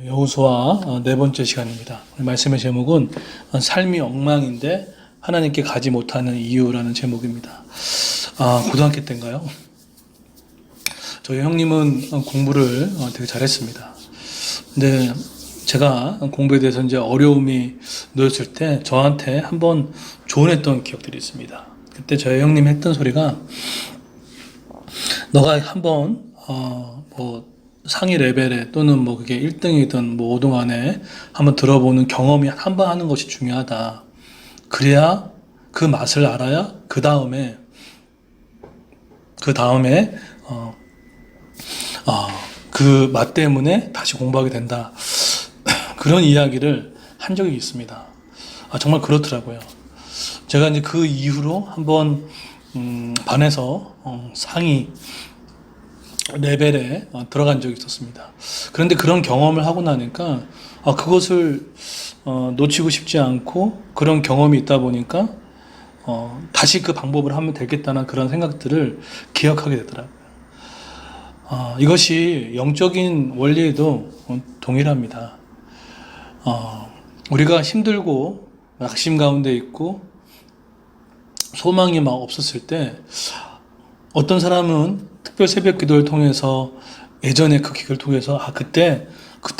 여호수아 네 번째 시간입니다. 오늘 말씀의 제목은 삶이 엉망인데 하나님께 가지 못하는 이유라는 제목입니다. 고등학교 때인가요? 저희 형님은 공부를 되게 잘했습니다. 근데 제가 공부에 대해서 이제 어려움이 놓였을 때 저한테 한번 조언했던 기억들이 있습니다. 그때 저희 형님이 했던 소리가 너가 한번 상위 레벨에 또는 뭐 그게 1등이든 뭐 5등 안에 한번 들어보는 경험이 한번 하는 것이 중요하다. 그래야 그 맛을 알아야 그 다음에 그 맛 때문에 다시 공부하게 된다. 그런 이야기를 한 적이 있습니다. 정말 그렇더라고요. 제가 이제 그 이후로 한번 반에서 상위 레벨에 들어간 적이 있었습니다. 그런데 그런 경험을 하고 나니까 그것을 놓치고 싶지 않고 그런 경험이 있다 보니까 다시 그 방법을 하면 되겠다는 그런 생각들을 기억하게 되더라고요. 이것이 영적인 원리에도 동일합니다. 우리가 힘들고 낙심 가운데 있고 소망이 막 없었을 때 어떤 사람은 특별 새벽 기도를 통해서 예전에 그 기도를 통해서 그때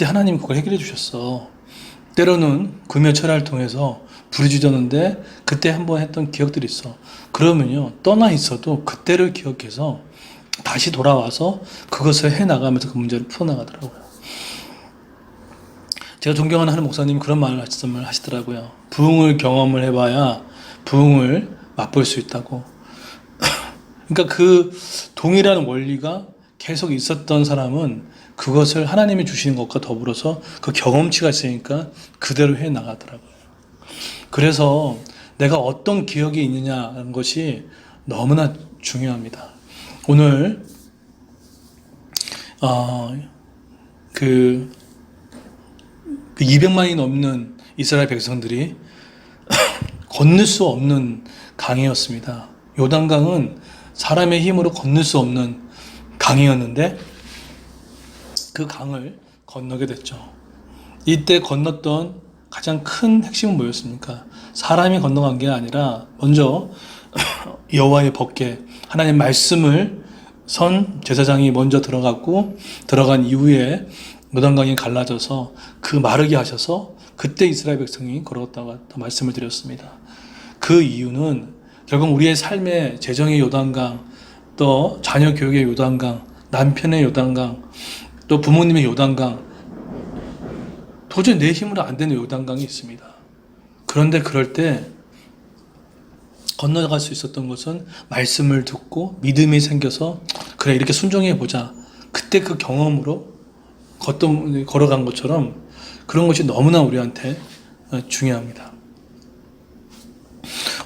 하나님이 그걸 해결해 주셨어. 때로는 금요 철야를 통해서 부르짖었는데 그때 한번 했던 기억들이 있어. 그러면요 떠나 있어도 그때를 기억해서 다시 돌아와서 그것을 해나가면서 그 문제를 풀어나가더라고요. 제가 존경하는 한 목사님이 그런 말씀을 하시더라고요. 부흥을 경험을 해봐야 부흥을 맛볼 수 있다고. 그러니까 그 동일한 원리가 계속 있었던 사람은 그것을 하나님이 주시는 것과 더불어서 그 경험치가 있으니까 그대로 해 나가더라고요. 그래서 내가 어떤 기억이 있느냐는 것이 너무나 중요합니다. 오늘 그 200만이 넘는 이스라엘 백성들이 건널 수 없는 강이었습니다. 요단강은 사람의 힘으로 건널 수 없는 강이었는데 그 강을 건너게 됐죠. 이때 건넜던 가장 큰 핵심은 뭐였습니까? 사람이 건너간 게 아니라 먼저 여호와의 법궤, 하나님의 말씀을 선 제사장이 먼저 들어갔고 들어간 이후에 요단강이 갈라져서 그 마르게 하셔서 그때 이스라엘 백성이 걸어갔다고 말씀을 드렸습니다. 그 이유는 결국 우리의 삶의 재정의 요단강, 또 자녀 교육의 요단강, 남편의 요단강, 또 부모님의 요단강, 도저히 내 힘으로 안 되는 요단강이 있습니다. 그런데 그럴 때 건너갈 수 있었던 것은 말씀을 듣고 믿음이 생겨서 그래 이렇게 순종해 보자. 그때 그 경험으로 걸어간 것처럼 그런 것이 너무나 우리한테 중요합니다.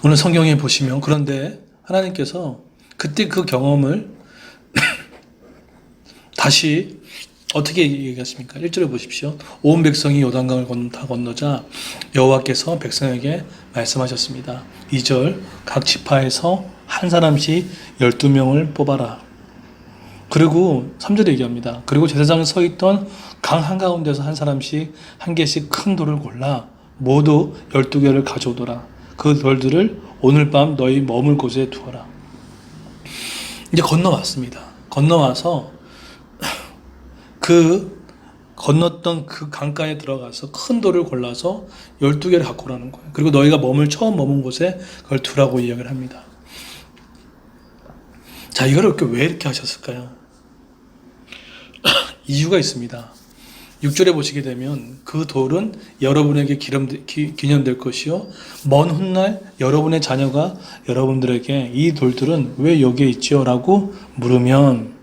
오늘 성경에 보시면 그런데 하나님께서 그때 그 경험을 다시 어떻게 얘기하십니까? 1절에 보십시오. 온 백성이 요단강을 다 건너자 여호와께서 백성에게 말씀하셨습니다. 2절 각 지파에서 한 사람씩 12명을 뽑아라. 그리고 3절에 얘기합니다. 그리고 제사장에 서 있던 강 한가운데서 한 사람씩 한 개씩 큰 돌을 골라 모두 12개를 가져오더라. 그 돌들을 오늘 밤 너희 머물 곳에 두어라. 이제 건너왔습니다. 건너와서 그 건넜던 그 강가에 들어가서 큰 돌을 골라서 12개를 갖고 오라는 거예요. 그리고 너희가 처음 머문 곳에 그걸 두라고 이야기를 합니다. 자, 이걸 왜 이렇게 하셨을까요? 이유가 있습니다. 6절에 보시게 되면 그 돌은 여러분에게 기념될 것이요 먼 훗날 여러분의 자녀가 여러분들에게 이 돌들은 왜 여기에 있지요? 라고 물으면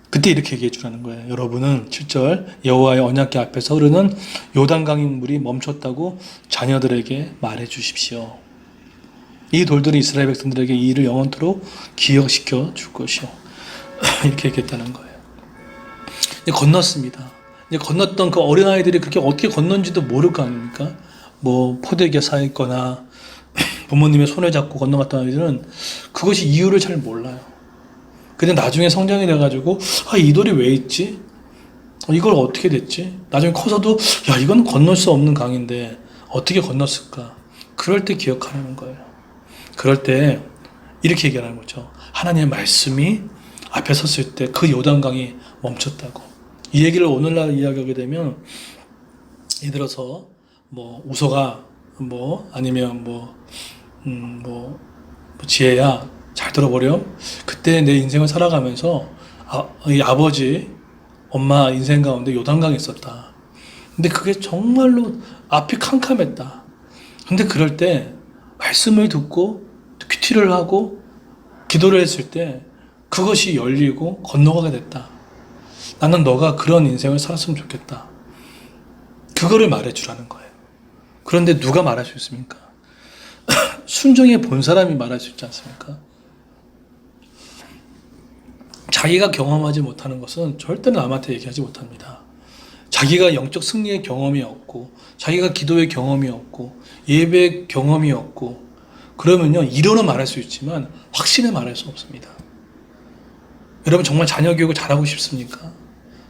그때 이렇게 얘기해 주라는 거예요. 여러분은 7절 여호와의 언약궤 앞에서 흐르는 요단강의 물이 멈췄다고 자녀들에게 말해 주십시오. 이 돌들이 이스라엘 백성들에게 이 일을 영원토록 기억시켜 줄 것이요. 이렇게 얘기했다는 거예요. 이제 건넜습니다. 이제 건넜던 그 어린아이들이 그렇게 어떻게 건넌지도 모를 거 아닙니까? 포대기에 쌓여있거나 부모님의 손을 잡고 건너갔던 아이들은 그것이 이유를 잘 몰라요. 근데 나중에 성장이 돼가지고 이 돌이 왜 있지? 이걸 어떻게 됐지? 나중에 커서도 야 이건 건널 수 없는 강인데 어떻게 건넜을까? 그럴 때 기억하는 거예요. 그럴 때 이렇게 얘기하는 거죠. 하나님의 말씀이 앞에 섰을 때 그 요단강이 멈췄다고. 이 얘기를 오늘날 이야기하게 되면 예를 들어서 뭐 우서가 뭐 아니면 지혜야 잘 들어보렴. 그때 내 인생을 살아가면서 이 아버지 엄마 인생 가운데 요단강이 있었다. 근데 그게 정말로 앞이 캄캄했다. 근데 그럴 때 말씀을 듣고 큐티를 하고 기도를 했을 때 그것이 열리고 건너가게 됐다. 나는 너가 그런 인생을 살았으면 좋겠다. 그거를 말해주라는 거예요. 그런데 누가 말할 수 있습니까? 순종해 본 사람이 말할 수 있지 않습니까? 자기가 경험하지 못하는 것은 절대로 남한테 얘기하지 못합니다. 자기가 영적 승리의 경험이 없고 자기가 기도의 경험이 없고 예배의 경험이 없고 그러면요 이론은 말할 수 있지만 확신을 말할 수 없습니다. 여러분 정말 자녀 교육을 잘하고 싶습니까?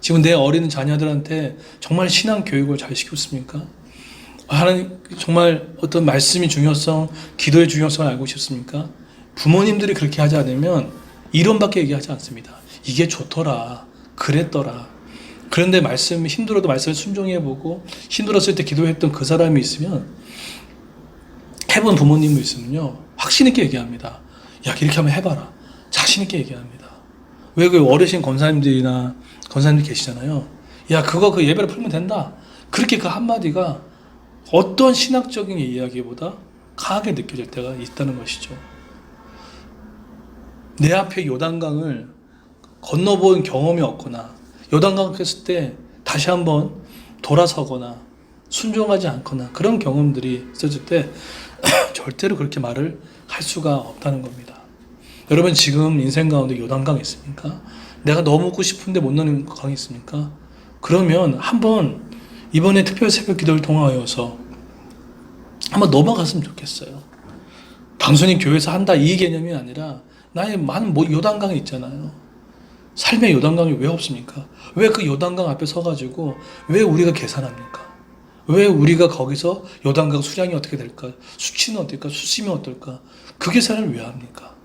지금 내 어린 자녀들한테 정말 신앙 교육을 잘 시켰습니까? 하나님 정말 어떤 말씀의 중요성, 기도의 중요성을 알고 싶습니까? 부모님들이 그렇게 하지 않으면 이론밖에 얘기하지 않습니다. 이게 좋더라, 그랬더라. 그런데 말씀이 힘들어도 말씀을 순종해보고 힘들었을 때 기도했던 그 사람이 있으면 해본 부모님도 있으면요 확신 있게 얘기합니다. 야 이렇게 한번 해봐라. 자신 있게 얘기합니다. 왜 그 어르신 권사님들이나 권사님들 계시잖아요. 야 그거 그 예배로 풀면 된다. 그렇게 그 한마디가 어떤 신학적인 이야기보다 강하게 느껴질 때가 있다는 것이죠. 내 앞에 요단강을 건너본 경험이 없거나 요단강을 했을 때 다시 한번 돌아서거나 순종하지 않거나 그런 경험들이 있어질 때 절대로 그렇게 말을 할 수가 없다는 겁니다. 여러분 지금 인생 가운데 요단강이 있습니까? 내가 넘어오고 싶은데 못 넘는 강이 있습니까? 그러면 한번 이번에 특별 새벽 기도를 통하여서 한번 넘어갔으면 좋겠어요. 단순히 교회에서 한다 이 개념이 아니라 나의 많은 요단강이 있잖아요. 삶의 요단강이 왜 없습니까? 왜 그 요단강 앞에 서가지고 왜 우리가 계산합니까? 왜 우리가 거기서 요단강 수량이 어떻게 될까? 수치는 어떨까? 수심이 어떨까? 그 계산을 왜 합니까?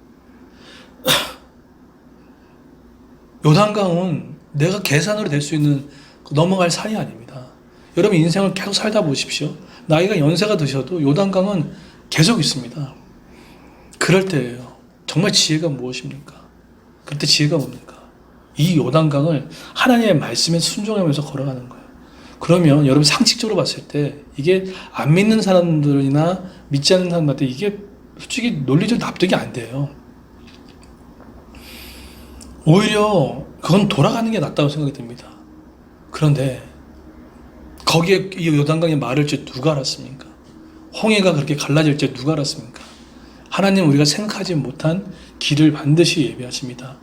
요단강은 내가 계산으로 될 수 있는 넘어갈 산이 아닙니다. 여러분 인생을 계속 살다 보십시오. 나이가 연세가 드셔도 요단강은 계속 있습니다. 그럴 때예요. 정말 지혜가 무엇입니까? 그때 지혜가 뭡니까? 이 요단강을 하나님의 말씀에 순종하면서 걸어가는 거예요. 그러면 여러분 상식적으로 봤을 때 이게 안 믿는 사람들이나 믿지 않는 사람한테 이게 솔직히 논리적 납득이 안 돼요. 오히려 그건 돌아가는 게 낫다고 생각이 듭니다. 그런데 거기에 이 요단강이 마를 줄 누가 알았습니까? 홍해가 그렇게 갈라질 줄 누가 알았습니까? 하나님 우리가 생각하지 못한 길을 반드시 예비하십니다.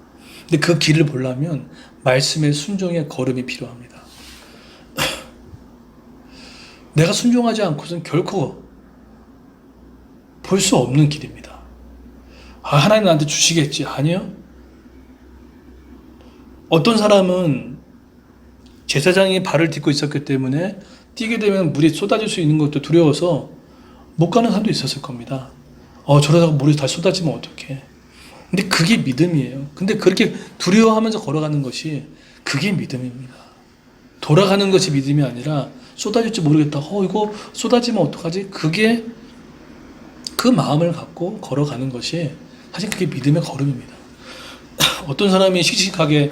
근데 그 길을 보려면 말씀의 순종의 걸음이 필요합니다. 내가 순종하지 않고서는 결코 볼 수 없는 길입니다. 하나님 나한테 주시겠지? 아니요. 어떤 사람은 제사장이 발을 딛고 있었기 때문에 뛰게 되면 물이 쏟아질 수 있는 것도 두려워서 못 가는 사람도 있었을 겁니다. 저러다가 물이 다 쏟아지면 어떡해. 근데 그게 믿음이에요. 근데 그렇게 두려워하면서 걸어가는 것이 그게 믿음입니다. 돌아가는 것이 믿음이 아니라 쏟아질지 모르겠다. 이거 쏟아지면 어떡하지? 그게 그 마음을 갖고 걸어가는 것이 사실 그게 믿음의 걸음입니다. 어떤 사람이 씩씩하게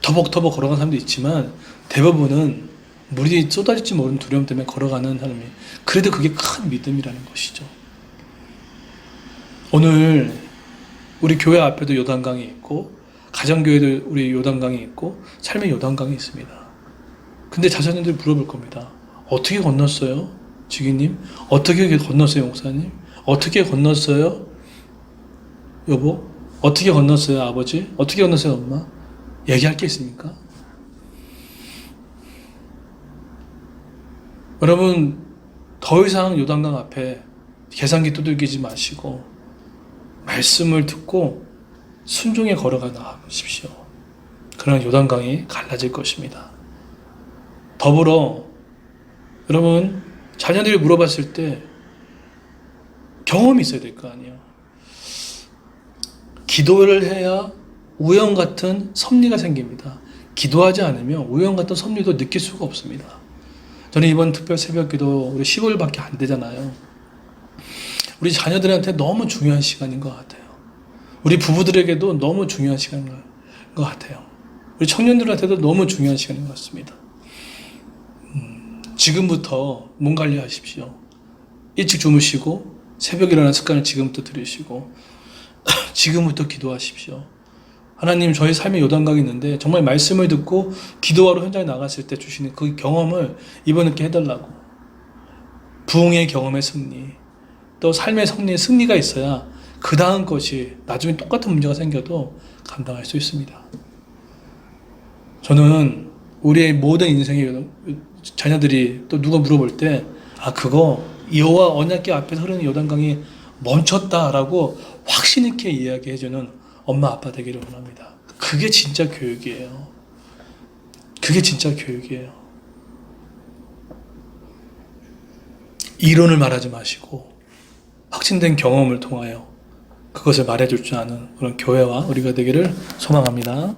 터벅터벅 걸어가는 사람도 있지만 대부분은 물이 쏟아질지 모르는 두려움 때문에 걸어가는 사람이 그래도 그게 큰 믿음이라는 것이죠. 오늘 우리 교회 앞에도 요단강이 있고 가정교회도 우리 요단강이 있고 삶의 요단강이 있습니다. 근데 자녀들이 물어볼 겁니다. 어떻게 건넜어요? 지기님? 어떻게 건넜어요? 목사님? 어떻게 건넜어요? 여보? 어떻게 건넜어요? 아버지? 어떻게 건넜어요? 엄마? 얘기할 게 있습니까? 여러분 더 이상 요단강 앞에 계산기 두들기지 마시고 말씀을 듣고 순종에 걸어가 나가십시오. 그러나 요단강이 갈라질 것입니다. 더불어 여러분 자녀들이 물어봤을 때 경험이 있어야 될 거 아니에요. 기도를 해야 우연 같은 섭리가 생깁니다. 기도하지 않으면 우연 같은 섭리도 느낄 수가 없습니다. 저는 이번 특별 새벽기도 우리 15일밖에 안 되잖아요. 우리 자녀들한테 너무 중요한 시간인 것 같아요. 우리 부부들에게도 너무 중요한 시간인 것 같아요. 우리 청년들한테도 너무 중요한 시간인 것 같습니다. 지금부터 몸 관리하십시오. 일찍 주무시고 새벽 일어나는 습관을 지금부터 들이시고 지금부터 기도하십시오. 하나님, 저의 삶의 요단강이 있는데 정말 말씀을 듣고 기도하러 현장에 나갔을 때 주시는 그 경험을 이번 학기에 해달라고. 부흥의 경험의 승리, 또 삶의 승리가 있어야 그 다음 것이 나중에 똑같은 문제가 생겨도 감당할 수 있습니다. 저는 우리의 모든 인생의 자녀들이 또 누가 물어볼 때 그거 여호와 언약궤 앞에서 흐르는 요단강이 멈췄다라고 확신 있게 이야기해주는 엄마 아빠 되기를 원합니다. 그게 진짜 교육이에요. 그게 진짜 교육이에요. 이론을 말하지 마시고 확신된 경험을 통하여 그것을 말해줄 줄 아는 그런 교회와 우리가 되기를 소망합니다.